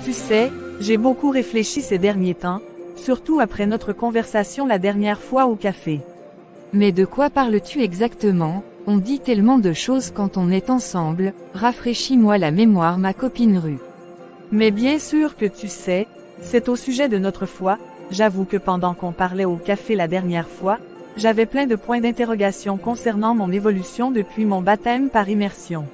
Tu sais, j'ai beaucoup réfléchi ces derniers temps, surtout après notre conversation la dernière fois au café. Mais de quoi parles-tu exactement? On dit tellement de choses quand on est ensemble, rafraîchis-moi la mémoire ma copine Rue. Mais bien sûr que tu sais, c'est au sujet de notre foi. J'avoue que pendant qu'on parlait au café la dernière fois, j'avais plein de points d'interrogation concernant mon évolution depuis mon baptême par immersion.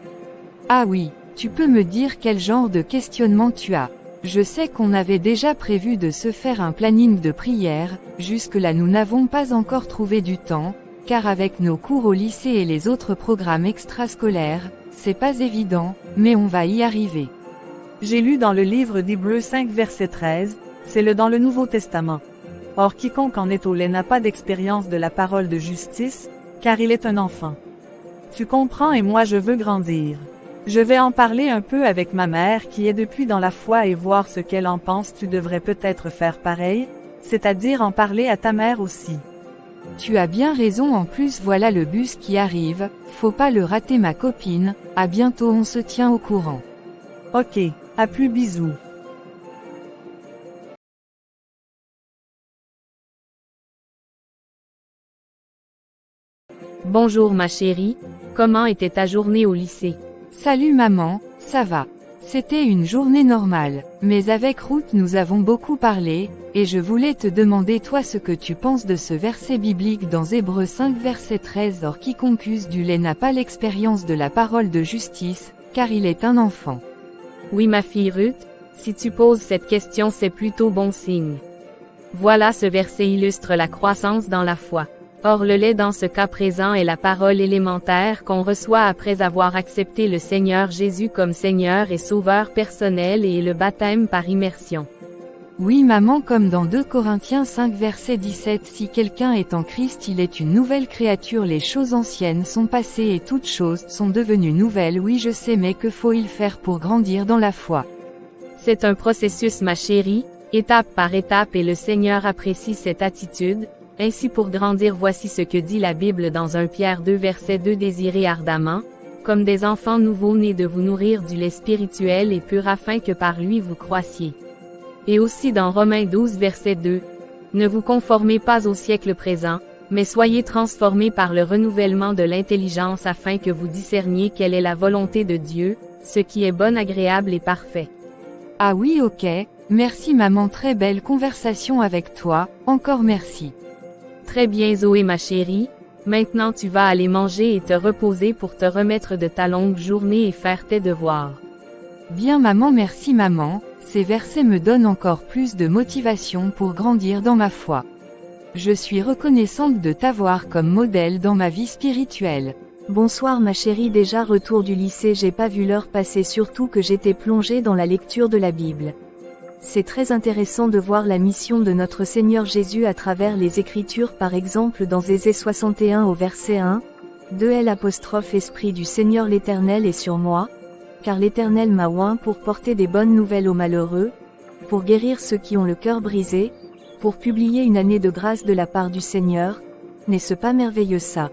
Ah oui, tu peux me dire quel genre de questionnement tu as? Je sais qu'on avait déjà prévu de se faire un planning de prière, jusque-là nous n'avons pas encore trouvé du temps, car avec nos cours au lycée et les autres programmes extrascolaires, c'est pas évident, mais on va y arriver. J'ai lu dans le livre d'Hébreux 5 verset 13, c'est dans le Nouveau Testament. Or quiconque en est au lait n'a pas d'expérience de la parole de justice, car il est un enfant. Tu comprends et moi je veux grandir. Je vais en parler un peu avec ma mère qui est depuis dans la foi et voir ce qu'elle en pense. Tu devrais peut-être faire pareil, c'est-à-dire en parler à ta mère aussi. Tu as bien raison en plus voilà le bus qui arrive, faut pas le rater ma copine, à bientôt on se tient au courant. Ok, à plus bisous. Bonjour ma chérie, comment était ta journée au lycée? Salut maman, ça va. C'était une journée normale, mais avec Ruth nous avons beaucoup parlé, et je voulais te demander toi ce que tu penses de ce verset biblique dans Hébreux 5 verset 13. Or quiconque use du lait n'a pas l'expérience de la parole de justice, car il est un enfant. Oui ma fille Ruth, si tu poses cette question c'est plutôt bon signe. Voilà ce verset illustre la croissance dans la foi. Or le lait dans ce cas présent est la parole élémentaire qu'on reçoit après avoir accepté le Seigneur Jésus comme Seigneur et Sauveur personnel et le baptême par immersion. Oui maman comme dans 2 Corinthiens 5 verset 17 si quelqu'un est en Christ il est une nouvelle créature les choses anciennes sont passées et toutes choses sont devenues nouvelles oui je sais mais que faut-il faire pour grandir dans la foi? C'est un processus ma chérie, étape par étape et le Seigneur apprécie cette attitude. Ainsi pour grandir voici ce que dit la Bible dans 1 Pierre 2 verset 2 désirez ardemment, comme des enfants nouveau-nés de vous nourrir du lait spirituel et pur afin que par lui vous croissiez. Et aussi dans Romains 12 verset 2, ne vous conformez pas au siècle présent, mais soyez transformés par le renouvellement de l'intelligence afin que vous discerniez quelle est la volonté de Dieu, ce qui est bon agréable et parfait. Ah oui ok, merci maman très belle conversation avec toi, encore merci. Très bien Zoé ma chérie, maintenant tu vas aller manger et te reposer pour te remettre de ta longue journée et faire tes devoirs. Bien maman merci maman, ces versets me donnent encore plus de motivation pour grandir dans ma foi. Je suis reconnaissante de t'avoir comme modèle dans ma vie spirituelle. Bonsoir ma chérie déjà retour du lycée j'ai pas vu l'heure passer surtout que j'étais plongée dans la lecture de la Bible. C'est très intéressant de voir la mission de notre Seigneur Jésus à travers les Écritures par exemple dans Ésée 61 au verset 1, 2 Esprit du Seigneur l'Éternel est sur moi, car l'Éternel m'a oint pour porter des bonnes nouvelles aux malheureux, pour guérir ceux qui ont le cœur brisé, pour publier une année de grâce de la part du Seigneur, n'est-ce pas merveilleux ça?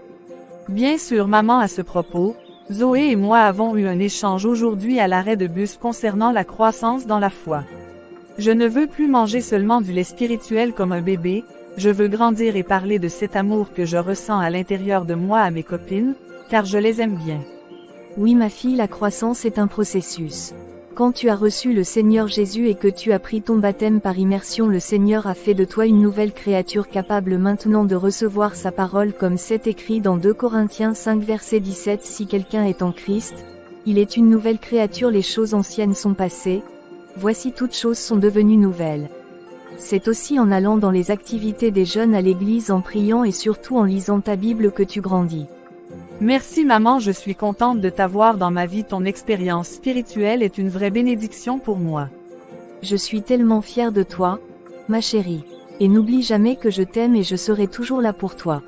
Bien sûr maman à ce propos, Zoé et moi avons eu un échange aujourd'hui à l'arrêt de bus concernant la croissance dans la foi. Je ne veux plus manger seulement du lait spirituel comme un bébé, je veux grandir et parler de cet amour que je ressens à l'intérieur de moi à mes copines, car je les aime bien. Oui ma fille la croissance est un processus. Quand tu as reçu le Seigneur Jésus et que tu as pris ton baptême par immersion le Seigneur a fait de toi une nouvelle créature capable maintenant de recevoir sa parole comme c'est écrit dans 2 Corinthiens 5 verset 17 si quelqu'un est en Christ, il est une nouvelle créature les choses anciennes sont passées, voici toutes choses sont devenues nouvelles. C'est aussi en allant dans les activités des jeunes à l'église en priant et surtout en lisant ta Bible que tu grandis. Merci maman je suis contente de t'avoir dans ma vie ton expérience spirituelle est une vraie bénédiction pour moi. Je suis tellement fière de toi, ma chérie. Et n'oublie jamais que je t'aime et je serai toujours là pour toi.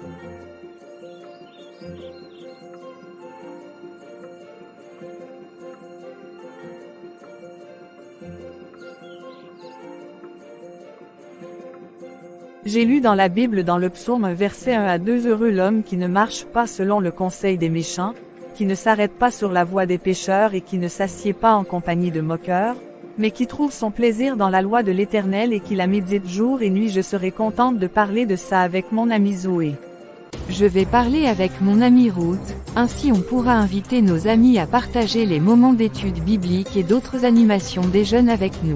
J'ai lu dans la Bible dans le psaume un verset 1 à 2 heureux l'homme qui ne marche pas selon le conseil des méchants, qui ne s'arrête pas sur la voie des pécheurs et qui ne s'assied pas en compagnie de moqueurs, mais qui trouve son plaisir dans la loi de l'Éternel et qui la médite jour et nuit. Je serai contente de parler de ça avec mon amie Zoé. Je vais parler avec mon amie Ruth, ainsi on pourra inviter nos amis à partager les moments d'études bibliques et d'autres animations des jeunes avec nous.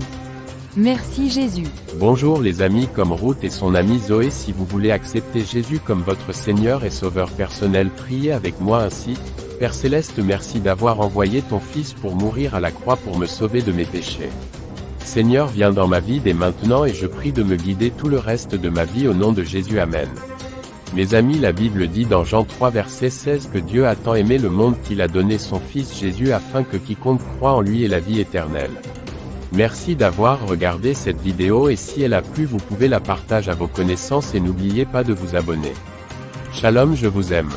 Merci Jésus. Bonjour les amis, comme Ruth et son amie Zoé. Si vous voulez accepter Jésus comme votre Seigneur et Sauveur personnel, priez avec moi ainsi. Père Céleste, merci d'avoir envoyé ton Fils pour mourir à la croix pour me sauver de mes péchés. Seigneur, viens dans ma vie dès maintenant et je prie de me guider tout le reste de ma vie au nom de Jésus. Amen. Mes amis, la Bible dit dans Jean 3 verset 16 que Dieu a tant aimé le monde qu'il a donné son Fils Jésus afin que quiconque croit en lui ait la vie éternelle. Merci d'avoir regardé cette vidéo et si elle a plu vous pouvez la partager à vos connaissances et n'oubliez pas de vous abonner. Shalom, je vous aime.